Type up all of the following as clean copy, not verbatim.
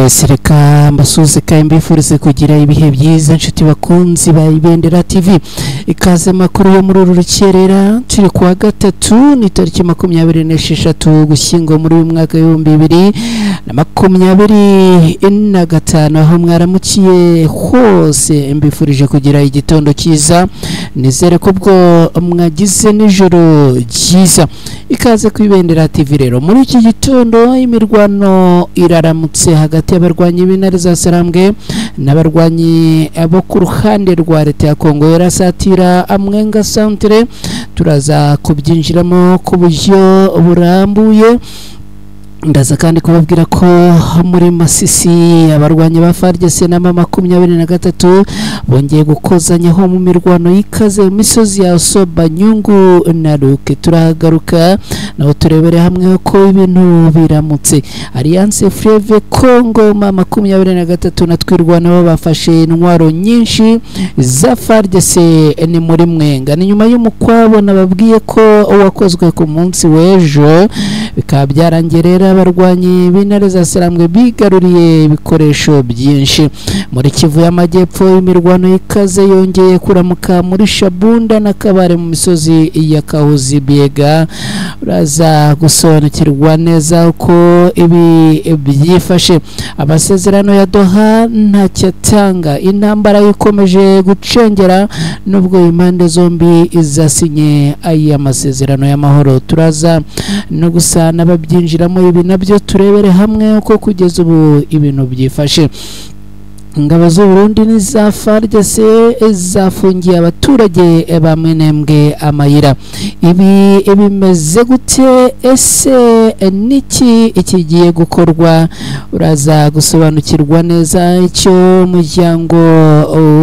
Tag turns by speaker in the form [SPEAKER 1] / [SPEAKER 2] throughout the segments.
[SPEAKER 1] Yes, reka mbasuze kandi mbifurize kugira ibihe byiza nshuti bakunzi ba Ibendera TV. Ikaze makuru yo muri rukerera turi kuwa gatatu ni tariki 26 Gushyingo muri uyu mwaka wa 2025 aho mwaramukiye hose mbifurije kugira igitondo cyiza. Nizere ko bwo mwagize nijoro cyiza. Ikaze ku Ibendera TV rero muri iki gitondo imirwano iraramutse hagati y'abarwanyi b'intare za Sarambwe n'abarwanyi abo ku ruhande rwa leta ya Kongo yarasatira Mwenga Centre. Turaza kubyinjiramo ku buryo burambuye. Ndaza kandi kubabwira ko muri Masisi abarwanyi ba FARDC na M23 bongeye gukozanyaho mu mirwano y'ikaze imisozi ya Soba Nyungu na Ruke. Turagaruka naho turebere hamwe ko ibintu biramutse. Alliance Fleuve Congo M23 na twirwana bafashe intwaro nyinshi za FARDC ni muri Mwenga. Ni nyuma y'umukwabo nababwiye ko wakozwe ku munsi w'ejo bikaba byarangerera abarwanyi b'intare za Sarambwe bigaruriye ibikoresho byinshi. Muri Kivu y'Amajyepfo imirwano y'ikaze yongeye kuramuka muri Shabunda na Kabare mu misozi ya Kahuzi Biega. Uraza gusobanukirwa neza uko ibi byifashe. Amasezerano ya Doha ntacyatanga, intambara ikomeje gucengera nubwo impande zombi izasinye aya masezerano y'amahoro. Turaza no gusana babyinjiramo ibi nabyo turebere hamwe uko kugeza ubu ibintu byifashe. Ingabo z'u Burundi n'iza FARDC zafungiye abaturage ba Minembwe amayira. Ibi bimeze gute? Ese niki ikigiye gukorwa? Uraza gusobanukirwa neza icyo umuryango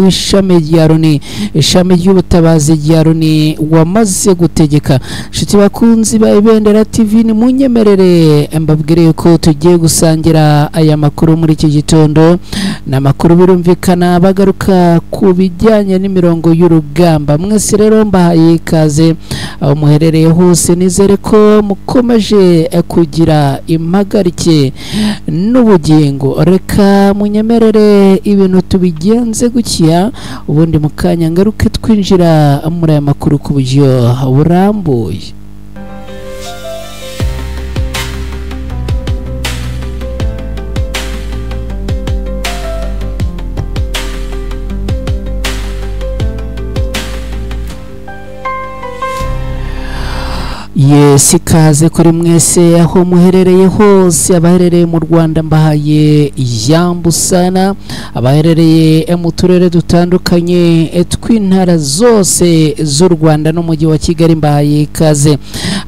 [SPEAKER 1] w'ishami rya Loni, ishami ry'ubutabazi rya Loni wamaze gutegeka. Nshuti bakunzi ba Ibendera TV ni munyemerere mbabwire ko tugiye gusangira aya makuru muri iki gitondo. Namakuru birumvikana bagaruka ku bijyanye n'imirongo y'urugamba. Mwese rero mbahaye ikaze aho muherereye hose. Nizere ko mukomeje kugira impagarike n'ubugingo. Reka munyemerere ibintu tubigenze gutya ubundi mukanya ngaruke twinjira muri aya makuru ku buryo burambuye. Yes, ikaze kuri mwese aho muherereye hose. Abaherereye mu Rwanda mbahaye ijambo sana, abaherereye mu turere dutandukanye tw'intara zose z'u Rwanda n'umujyi wa Kigali mbahaye ikaze.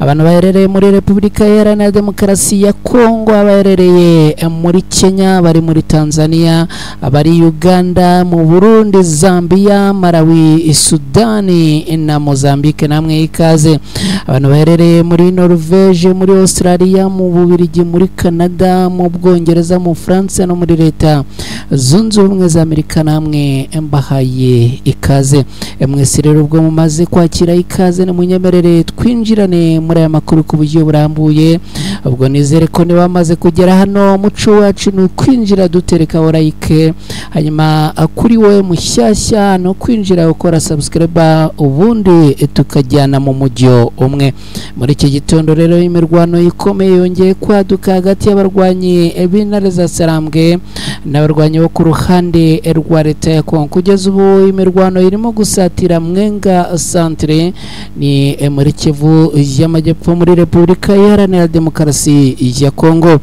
[SPEAKER 1] Abantu baherereye muri Repubulika Iharanira Demokarasi ya Kongo, abaherereye muri Kenya, bari muri Tanzania, abari Uganda, mu Burundi, Zambia, Malawi, Sudani na Mozambique namwe ikaze. Abantu baherereye muri Norvege, muri Australia, mu Bubiligi, muri Canada, mu Bwongereza, mu France no muri Leta Zunze Ubumwe za Amerika namwe mbahaye ikaze. Mwese rero ubwo mumaze kwakira ikaze na munyemerere twinjirane muri aya makuru ku buryo burambuye. Ubwo nizere ko niba bamaze kugera hano muco wacu ni kwinjira dutereka like, hanyuma kuri we mushyashya no kwinjira ukora subscribe ubundi tukajyana mu mujyo umwe. Muri iki gitondo rero imirwano ikomeye yongeye kwaduka hagati y'abarwanyi b'intare za Sarambwe n'abarwanyi bo ku ruhande rwa leta ya Kongo. Kugeza ubu imirwano irimo gusatira Mwenga Centre ni muri Kivu y'Amajyepfo muri Repubulika Iharanira Demokarasi ya Kongo.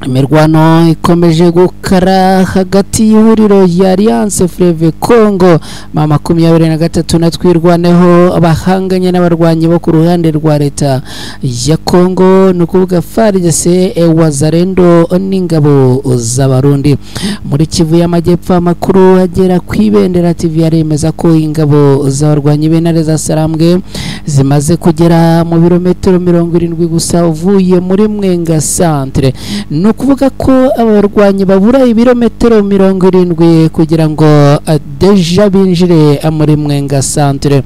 [SPEAKER 1] Imirwano ikomeje gukara hagati y'ihuriro ya Alliance Fleuve Congo M23 na twirwaneho bahanganye n'abarwanyi bo ku ruhande rwa leta ya Kongo nukuvuga FARDC Wazalendo n'ingabo z'Abarundi. Muri Kivu y'Amajyepfo amakuru agera ku Ibendera TV yaremeza ko ingabo z'abarwanyi b'intare za Sarambwe zimaze kugera mu birometero 70 gusa uvuye muri Mwenga Centre. No kuvuga ko abarwanyi babura ibirometero 70 kugira ngo deja binjire muri Mwenga Centre.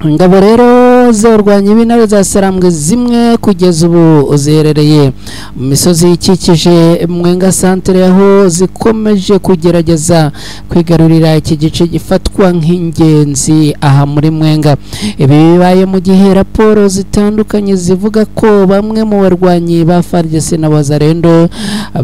[SPEAKER 1] Ingabo rero z'abarwanyi b'intare za Sarambwe zimwe kugeza ubu ziherereye mu misozi ikikije Mwenga Centre aho zikomeje kugerageza kwigarurira iki gice gifatwa nk'ingenzi aha muri Mwenga. Ibi bibaye mu gihe raporo zitandukanye zivuga ko bamwe mu barwanyi ba FARDC na Wazalendo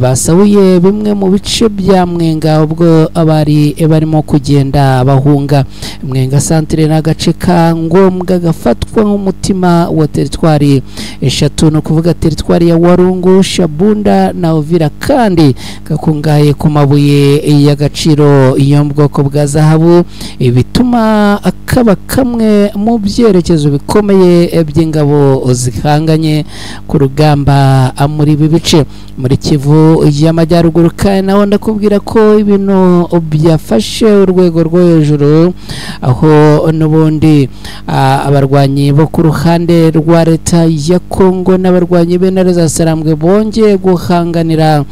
[SPEAKER 1] basahuye bimwe mu bice bya Mwenga ubwo abari barimo kugenda bahunga. Mwenga Centre n'agace ka ngombwa gafatwa nk'umutima wa teritwari eshatu, no kuvuga teritwari ya Warungu, Shabunda na Uvira, kandi gakungahaye ku mabuye y'agaciro yo mu bwoko bwa zahabu, bituma akaba kamwe mu byerekezo bikomeye by'ingabo zihanganye ku rugamba muri ibi bice. Muri Kivu y'Amajyaruguru kandi naho ndakubwira ko ibintu byafashe urwego rwo hejuru, aho n'ubundi abarwanyi bo ku ruhande rwa leta ya Kongo n'abarwanyi b'intare za Sarambwe bongeye guhanganira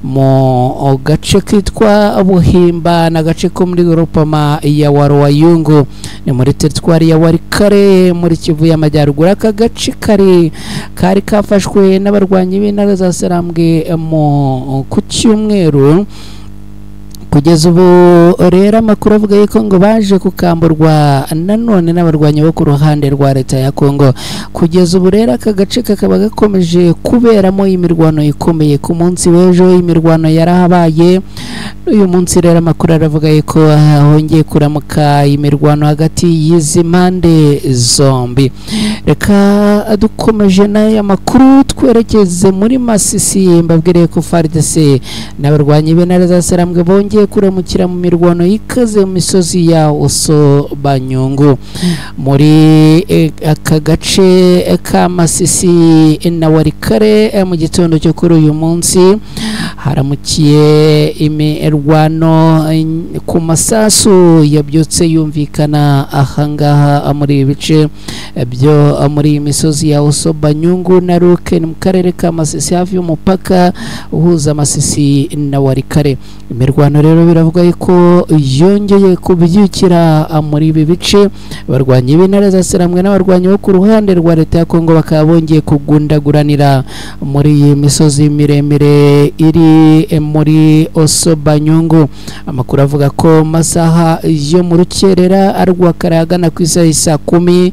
[SPEAKER 1] mu gace kitwa Buhimba na gace ko muri Grupama ya Warwayungu ni muri teritwari ya Warikare muri Kivu y'Amajyaruguru. Aka gace kari kafashwe n'abarwanyi b'intare za Sarambwe ku cyumweru. Kugeza ubu rero amakuru avuga yuko ngo baje kukamburwa nanone n'abarwanyi bo ku ruhande rwa leta ya Kongo. Kugeza ubu rero aka gace kakaba gakomeje kuberamo imirwano ikomeye. Ku munsi w'ejo imirwano yarahabaye, uyu munsi rero amakuru aravuga yuko hongeye kuramuka imirwano hagati y'izi mpande zombi. Reka dukomeje n'aya makuru twerekeze muri Masisi, mbabwire ko FARDC n'abarwanyi b'intare za Sarambwe bongeye kuramukira mu mirwano y'ikaze mu misozi ya Oso Banyungu muri aka gace ka Masisi na Warikare. Mu gitondo cyo kuri uyu munsi haramukiye imirwano ku masasu yabyutse yumvikana ahangaha muri ibice byo muri imisozi ya Oso Banyungu na Ruke mu karere ka Masisi hafi y'umupaka uhuza Masisi na Warikare. Imirwano rero biravuga ko yongeye kubyukira muri ibi bice. Abarwanyi b'intare za Sarambwe n'abarwanyi bo ku ruhande rwa leta ya Kongo bakaba bongeye kugundaguranira muri iyi misozi miremire iri muri Oso Banyungu. Amakuru avuga ko masaha yo mu rukerera arwakara agana ku isaha 10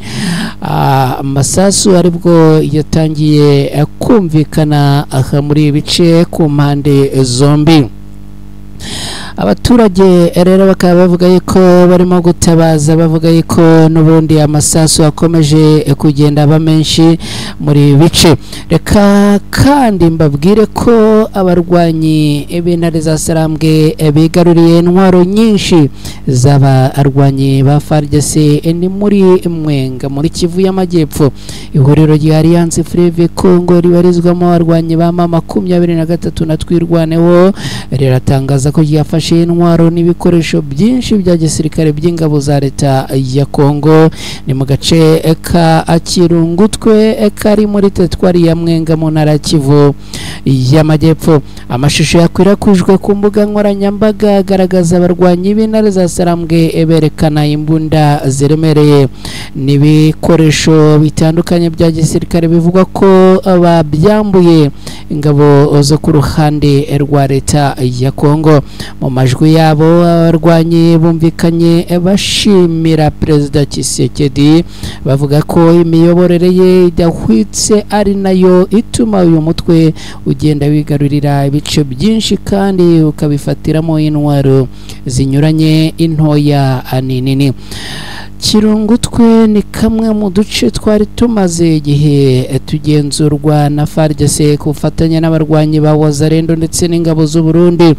[SPEAKER 1] amasasu aribwo yatangiye kumvikana aha muri ibice ku mpande zombi. Abaturage rero bakaba bavuga yuko barimo gutabaza, bavuga yuko n'ubundi amasasu akomeje kugenda aba menshi muri bice. Reka kandi mbabwire ko abarwanyi b'intare za Sarambwe bigaruriye intwaro nyinshi z'abarwanyi ba FARDC ni muri Mwenga muri Kivu y'Amajyepfo. Ihuriro rya Alliance Fleuve Congo ribarizwamo abarwanyi ba M23 na Twirwaneho riratangaza ko ryafashe intwaro n'ibikoresho byinshi bya gisirikare by'ingabo za leta ya Kongo ni mu gace ka Kirungutwe kari muri teritwari ya Mwenga mu ntara ya Kivu y'Amajyepfo. Amashusho yakwirakwijwe ku mbuga nkoranyambaga agaragaza abarwanyi b'intare za Sarambwe berekana imbunda ziremereye n'ibikoresho bitandukanye bya gisirikare bivugwa ko babyambuye ingabo zo ku ruhande rwa leta ya Kongo. Mu majwi yabo abarwanyi bumvikanye bashimira Perezida Tshisekedi, bavuga ko imiyoborere ye idahwitse ari nayo ituma uyu mutwe ugenda wigarurira ibice byinshi kandi ukabifatiramo intwaro zinyuranye intoya n'inini. Kirungutwe ni kamwe mu duce twari tumaze igihe tugenzurwa na FARDC ku bufatanye n'abarwanyi ba Wazalendo ndetse n'ingabo z'u Burundi.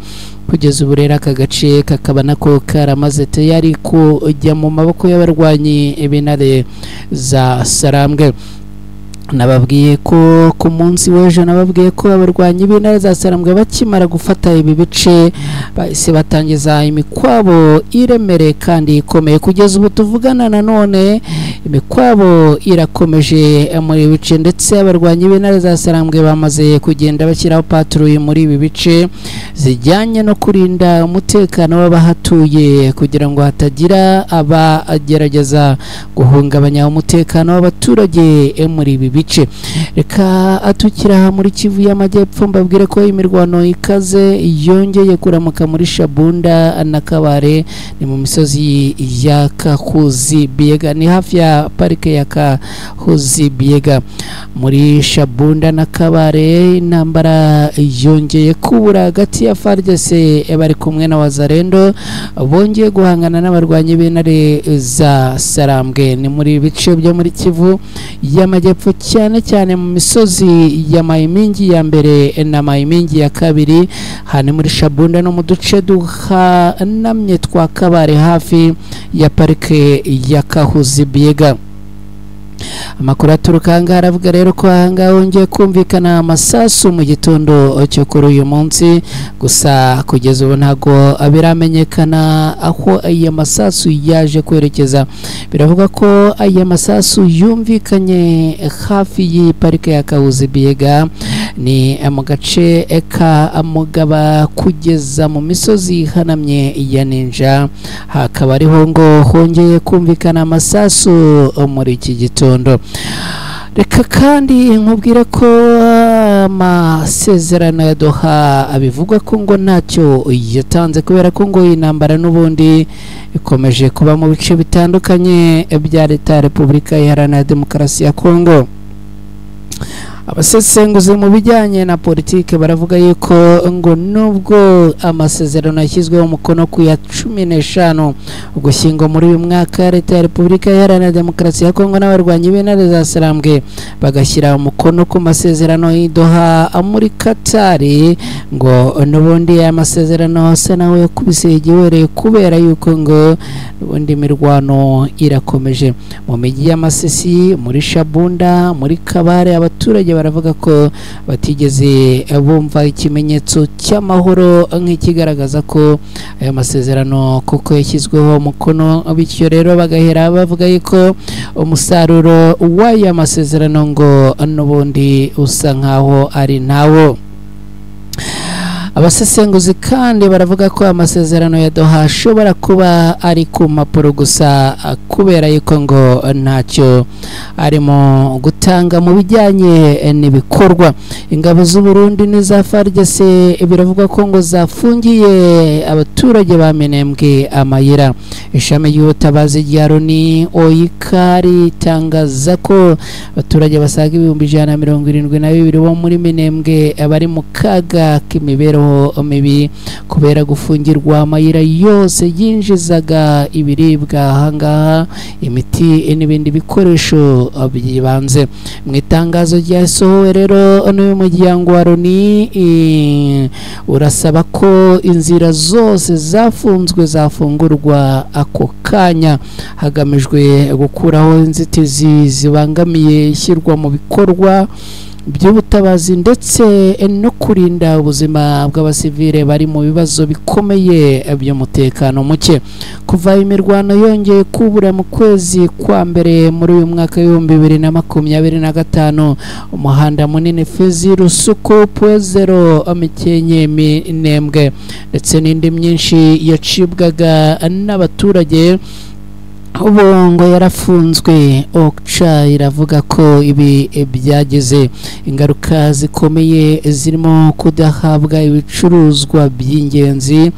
[SPEAKER 1] Kugeza ubu rero aka gace kakaba nako karamaze tayari kujya mu maboko y'abarwanyi b'intare za Sarambwe. Nababwiye ko ku munsi w'ejo nababwiye ko abarwanyi b'intare za Sarambwe bakimara gufata ibi bice bahise batangiza imikwabo iremere kandi ikomeye. Kugeza ubu tuvugana nanone imikwabo irakomeje muri bice ndetse abarwanyi b'intare za Sarambwe bamaze kugenda bashyiraho patrouille muri ibi bice zijyanye no kurinda umutekano w'abahatuye kugira ngo hatagira abagerageza guhungabanya umutekano w'abaturage muri ibi bice. Reka atukira muri Kivu y'Amajyepfo mbabwire ko imirwano ikaze yongeye kuramuka muri Shabunda na Kabare ni mu misozi ya Kahuzi Biega, ni hafi ya parike ya Kahuzi Biega. Muri Shabunda na Kabare intambara yongeye kubura hagati ya FARDC bari kumwe na Wazalendo bongeye guhangana n'abarwanyi b'intare za Sarambwe. Ni muri bice byo muri Kivu y'Amajyepfo cyane cyane mu misozi ya Mayimingi ya mbere na Mayimingi ya kabiri, hane muri Shabunda no mu duce duhanamye twa Kabare hafi ya parike ya Kahuzi Biega. Amakuru aturuka ahangaha aravuga rero ko ahangaha hongeye kumvikana amasasu mu gitondo cyo kuri uyu munsi, gusa kugeza ubu ntago biramenyekana aho aya masasu yaje kwerekeza. Biravuga ko aya masasu yumvikanye hafi y'iparike ya Kahuzi Biega, ni mu gace ka Mugaba kugeza mu misozi ihanamye ya Ninja, hakaba ariho ngo hongeye kumvikana amasasu muri iki gitondo. Reka kandi nkubwire ko amasezerano ya Doha abivugwa ko ngo ntacyo yatanze kubera ko ngo intambara n'ubundi ikomeje kuba mu bice bitandukanye bya leta ya Repubulika Iharanira Demokarasi ya Kongo. Abasesenguzi mu bijyanye na politike baravuga yuko ngo nubwo amasezerano yashyizweho umukono ku ya 15 Ugushyingo muri uyu mwaka, leta ya Repubulika Iharanira Demokarasi ya Kongo n'abarwanyi b'intare za Sarambwe bagashyira umukono ku masezerano y'Doha muri Qatar, ngo n'ubundi aya masezerano asa nawe yakubise igiwereye kubera yuko ngo n'ubundi mirwano irakomeje mu mijyi y'Amasisi, muri Shabunda, muri Kabare. Abaturage baravuga ko batigeze bumva ikimenyetso cy'amahoro nk'ikigaragaza ko aya masezerano kuko yashyizweho umukono, bityo rero bagahera bavuga yuko umusaruro w'aya masezerano ngo n'ubundi usa nkaho ari ntawo. Abasesenguzi kandi baravuga ko amasezerano ya Doha ashobora kuba ari ku mpapuro gusa kubera yuko ngo ntacyo arimo gutanga mu bijyanye n'ibikorwa. Ingabo z'u Burundi n'iza FARDC biravuga ko ngo zafungiye abaturage ba Minembwe amayira. Ishami ry'ubutabazi rya Loni OICA ritangaza ko abaturage basaga 172 bo muri Minembwe bari mu kaga k'imibereho mibi kubera gufungirwa amayira yose yinjizaga ibiribwa ahangaha, imiti n'ibindi bikoresho by'ibanze. Mu itangazo ryasohowe rero n'uyu muryango wa Loni urasaba ko inzira zose zafunzwe zafungurwa ako kanya hagamijwe gukuraho inzitizi zibangamiye ishyirwa mu bikorwa by'ubutabazi ndetse no kurinda ubuzima bw'abasivile bari mu bibazo bikomeye by'umutekano muke. Kuva imirwano yongeye kubura mu kwezi kwa mbere muri uyu mwaka w'2025, umuhanda munini Fizi Rusuku Pwezero Mikenke Minembwe ndetse n'indi myinshi yacibwaga n'abaturage ubu ngo yarafunzwe. OCHA iravuga ko ibi byagize ingaruka zikomeye zirimo kudahabwa ibicuruzwa by'ingenzi.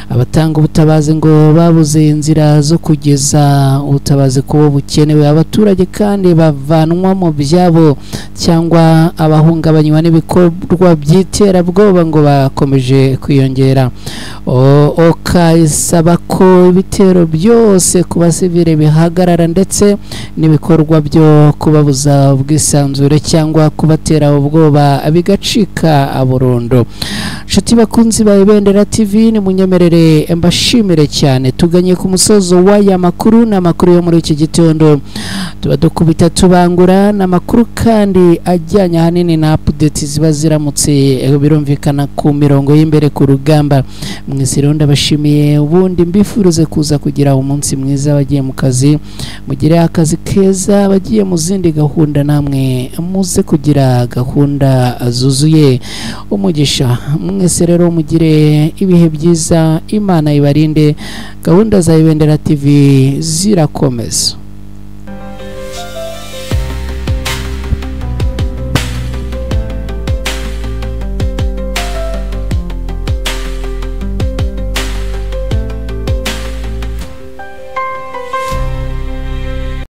[SPEAKER 1] Abatanga ubutabazi ngo babuze inzira zo kugeza ubutabazi kubo bukenewe. Abaturage kandi bavanwa mu byabo cyangwa abahungabanywa n'ibikorwa by'iterabwoba ngo bakomeje kwiyongera. OCHA isaba ko ibitero byose ku basivile bihagarara ndetse n'ibikorwa byo kubabuza ubwisanzure cyangwa kubatera ubwoba bigacika burundu. nshuti bakunzi ba Ibendera TV ni munyemerere mbashimire cyane tuganye ku musozo w'aya makuru n'amakuru yo muri iki gitondo tuba dukubita tubangura n'amakuru kandi ajyanye hanini na update ziba ziramutse birumvikana ku mirongo y'imbere ku rugamba mwese rero ndabashimiye ubundi mbifuruze kuza kugira umunsi mwiza bagiye mu kazi mugire akazi keza bagiye mu zindi gahunda namwe muze kugira gahunda zuzuye umugisha mwese rero mugire ibihe byiza Imana ibarinde gahunda za Ibendera TV zirakomeza